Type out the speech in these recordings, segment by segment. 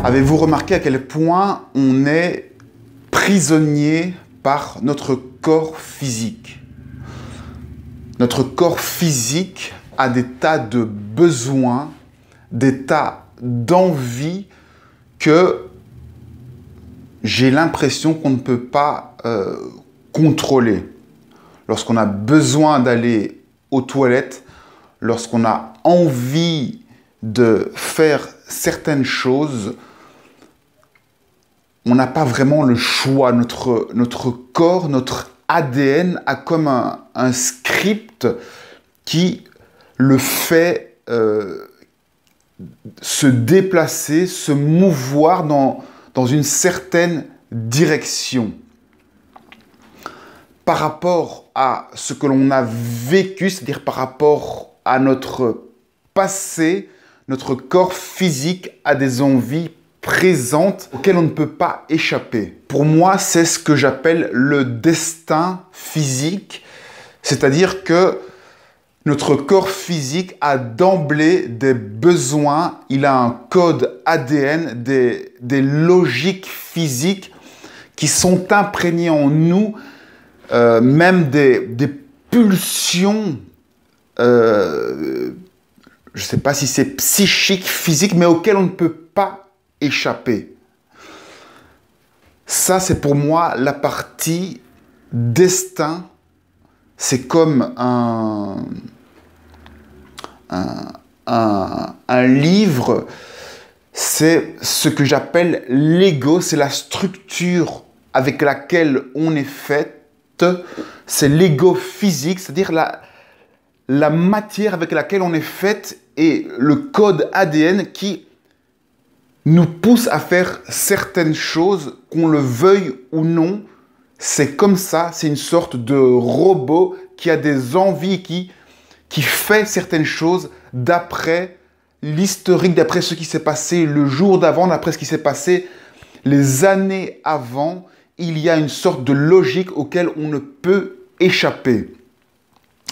Avez-vous remarqué à quel point on est prisonnier par notre corps physique? Notre corps physique a des tas de besoins, des tas d'envies que j'ai l'impression qu'on ne peut pas contrôler. Lorsqu'on a besoin d'aller aux toilettes, lorsqu'on a envie de faire certaines choses, on n'a pas vraiment le choix. Notre corps, notre ADN a comme un script qui le fait se déplacer, se mouvoir dans une certaine direction. Par rapport à ce que l'on a vécu, c'est-à-dire par rapport à notre passé, notre corps physique a des envies présentes auxquelles on ne peut pas échapper. Pour moi, c'est ce que j'appelle le destin physique, c'est-à-dire que notre corps physique a d'emblée des besoins, il a un code ADN, des logiques physiques qui sont imprégnées en nous, même des pulsions, je ne sais pas si c'est psychique, physique, mais auxquelles on ne peut pas échapper. Ça, c'est pour moi la partie destin. C'est comme un livre, c'est ce que j'appelle l'ego, c'est la structure avec laquelle on est fait, c'est l'ego physique, c'est-à-dire la matière avec laquelle on est fait et le code ADN qui nous pousse à faire certaines choses, qu'on le veuille ou non. C'est comme ça, c'est une sorte de robot qui a des envies, qui fait certaines choses d'après l'historique, d'après ce qui s'est passé le jour d'avant, d'après ce qui s'est passé les années avant. Il y a une sorte de logique auquel on ne peut échapper.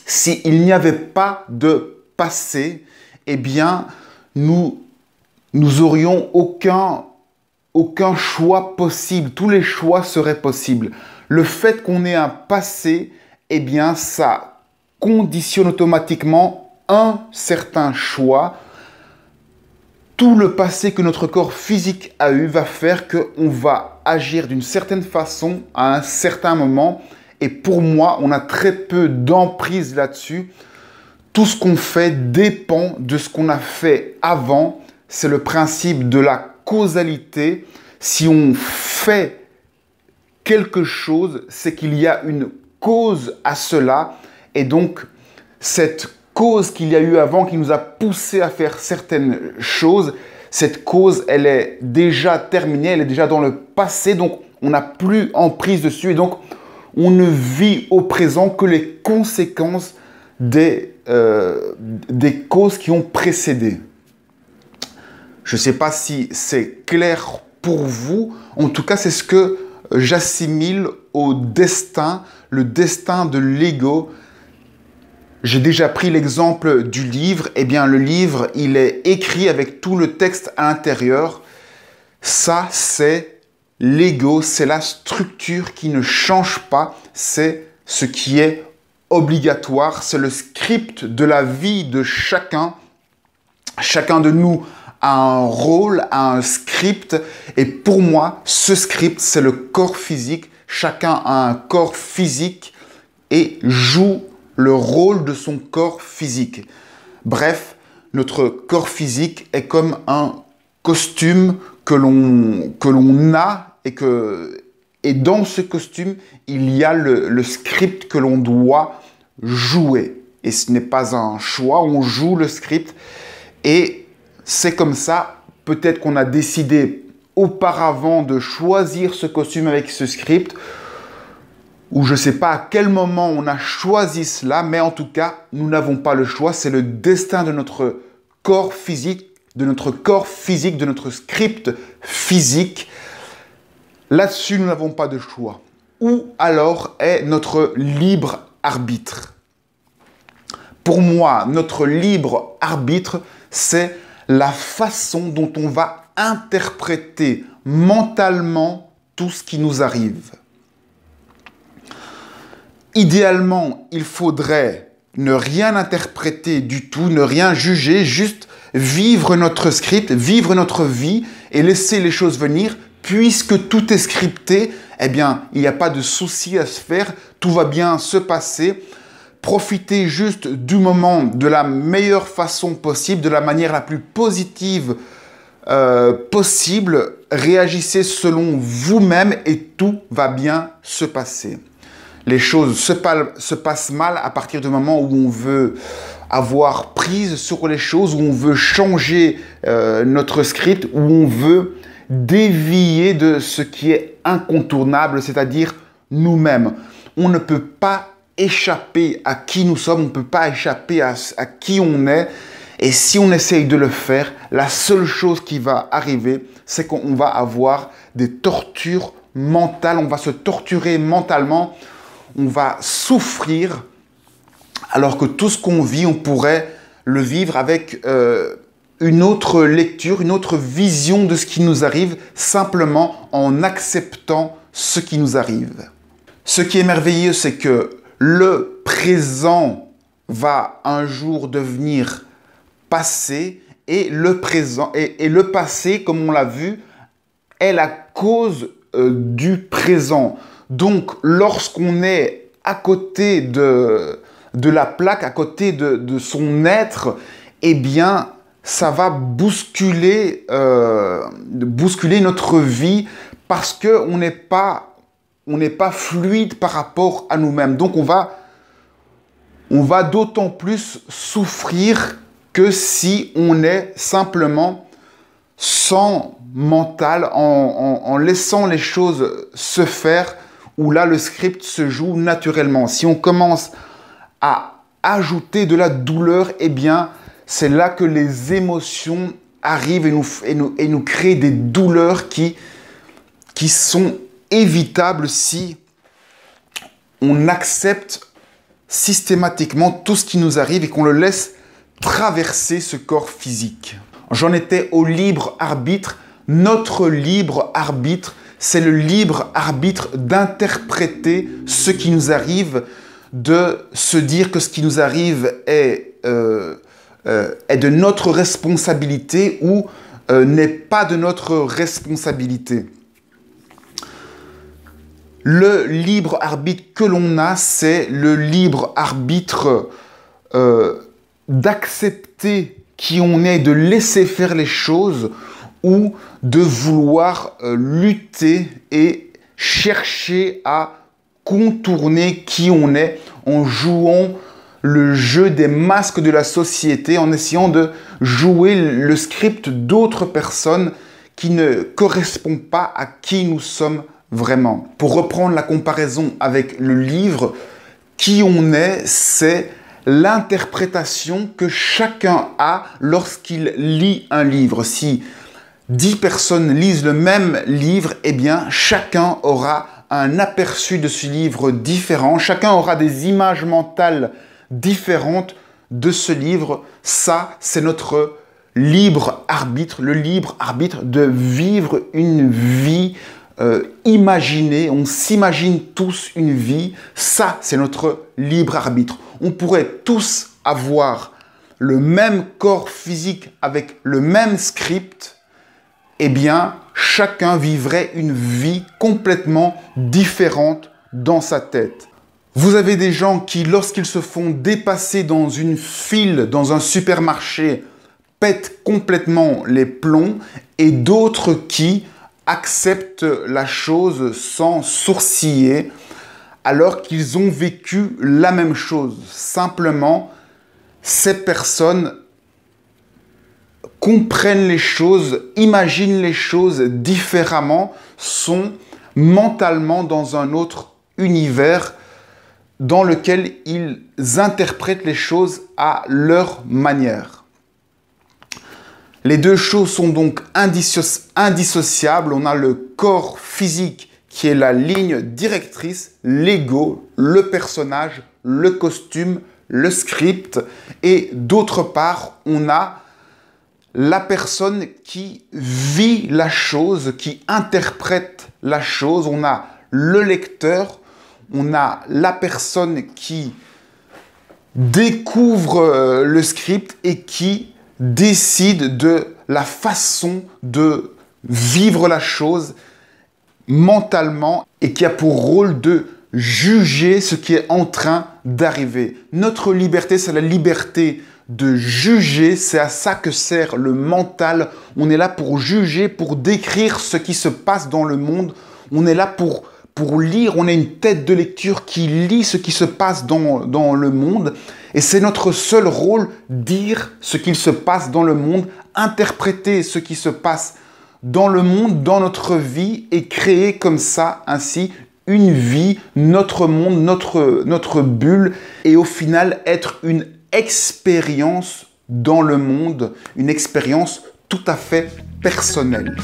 S'il n'y avait pas de passé, eh bien, nous aurions aucun choix possible. Tous les choix seraient possibles. Le fait qu'on ait un passé, eh bien, ça conditionne automatiquement un certain choix. Tout le passé que notre corps physique a eu va faire qu'on va agir d'une certaine façon à un certain moment. Et pour moi, on a très peu d'emprise là-dessus. Tout ce qu'on fait dépend de ce qu'on a fait avant. C'est le principe de la causalité. Si on fait quelque chose, c'est qu'il y a une cause à cela. Et donc, cette cause qu'il y a eu avant qui nous a poussé à faire certaines choses, cette cause, elle est déjà terminée, elle est déjà dans le passé, donc on n'a plus emprise dessus et donc on ne vit au présent que les conséquences des causes qui ont précédé. Je ne sais pas si c'est clair pour vous, en tout cas c'est ce que j'assimile au destin, le destin de l'ego. J'ai déjà pris l'exemple du livre. Eh bien, le livre, il est écrit avec tout le texte à l'intérieur. Ça, c'est l'ego, c'est la structure qui ne change pas. C'est ce qui est obligatoire. C'est le script de la vie de chacun. Chacun de nous a un rôle, a un script. Et pour moi, ce script, c'est le corps physique. Chacun a un corps physique et joue le rôle de son corps physique. Bref, notre corps physique est comme un costume que l'on a et dans ce costume, il y a le script que l'on doit jouer. Et ce n'est pas un choix, on joue le script et c'est comme ça. Peut-être qu'on a décidé auparavant de choisir ce costume avec ce script, ou je ne sais pas à quel moment on a choisi cela, mais en tout cas, nous n'avons pas le choix. C'est le destin de notre corps physique, de notre script physique. Là-dessus, nous n'avons pas de choix. Où alors est notre libre arbitre? Pour moi, notre libre arbitre, c'est la façon dont on va interpréter mentalement tout ce qui nous arrive. Idéalement, il faudrait ne rien interpréter du tout, ne rien juger, juste vivre notre script, vivre notre vie et laisser les choses venir. Puisque tout est scripté, eh bien, il n'y a pas de souci à se faire, tout va bien se passer. Profitez juste du moment de la meilleure façon possible, de la manière la plus positive possible. Réagissez selon vous-même et tout va bien se passer. Les choses se passent mal à partir du moment où on veut avoir prise sur les choses, où on veut changer notre script, où on veut dévier de ce qui est incontournable, c'est-à-dire nous-mêmes. On ne peut pas échapper à qui nous sommes, on ne peut pas échapper à qui on est. Et si on essaye de le faire, la seule chose qui va arriver, c'est qu'on va avoir des tortures mentales, on va se torturer mentalement, on va souffrir, alors que tout ce qu'on vit, on pourrait le vivre avec une autre lecture, une autre vision de ce qui nous arrive, simplement en acceptant ce qui nous arrive. Ce qui est merveilleux, c'est que le présent va un jour devenir passé et le présent et le passé, comme on l'a vu, est la cause du présent. Donc, lorsqu'on est à côté de la plaque, à côté de son être, eh bien, ça va bousculer notre vie parce qu'on n'est pas fluide par rapport à nous-mêmes. Donc, on va d'autant plus souffrir que si on est simplement sans mental, en laissant les choses se faire, où là, le script se joue naturellement. Si on commence à ajouter de la douleur, eh bien, c'est là que les émotions arrivent et nous créent des douleurs qui sont évitables si on accepte systématiquement tout ce qui nous arrive et qu'on le laisse traverser ce corps physique. J'en étais au libre arbitre. Notre libre arbitre, c'est le libre arbitre d'interpréter ce qui nous arrive, de se dire que ce qui nous arrive est de notre responsabilité ou n'est pas de notre responsabilité. Le libre arbitre que l'on a, c'est le libre arbitre d'accepter qui on est, de laisser faire les choses ou de vouloir lutter et chercher à contourner qui on est en jouant le jeu des masques de la société, en essayant de jouer le script d'autres personnes qui ne correspondent pas à qui nous sommes vraiment. Pour reprendre la comparaison avec le livre, qui on est, c'est l'interprétation que chacun a lorsqu'il lit un livre. Si 10 personnes lisent le même livre, eh bien, chacun aura un aperçu de ce livre différent. Chacun aura des images mentales différentes de ce livre. Ça, c'est notre libre arbitre, le libre arbitre de vivre une vie imaginée. On s'imagine tous une vie. Ça, c'est notre libre arbitre. On pourrait tous avoir le même corps physique avec le même script. Eh bien, chacun vivrait une vie complètement différente dans sa tête. Vous avez des gens qui, lorsqu'ils se font dépasser dans une file, dans un supermarché, pètent complètement les plombs, et d'autres qui acceptent la chose sans sourciller, alors qu'ils ont vécu la même chose. Simplement, ces personnes comprennent les choses, imaginent les choses différemment, sont mentalement dans un autre univers dans lequel ils interprètent les choses à leur manière. Les deux choses sont donc indissociables. On a le corps physique qui est la ligne directrice, l'ego, le personnage, le costume, le script. Et d'autre part, on a la personne qui vit la chose, qui interprète la chose. On a le lecteur, on a la personne qui découvre le script et qui décide de la façon de vivre la chose mentalement et qui a pour rôle de juger ce qui est en train d'arriver. Notre liberté, c'est la liberté de juger, c'est à ça que sert le mental. On est là pour juger, pour décrire ce qui se passe dans le monde. On est là pour lire, on est une tête de lecture qui lit ce qui se passe dans le monde. Et c'est notre seul rôle, dire ce qu'il se passe dans le monde, interpréter ce qui se passe dans le monde, dans notre vie, et créer comme ça, ainsi, une vie, notre monde, notre bulle, et au final être une expérience dans le monde, une expérience tout à fait personnelle.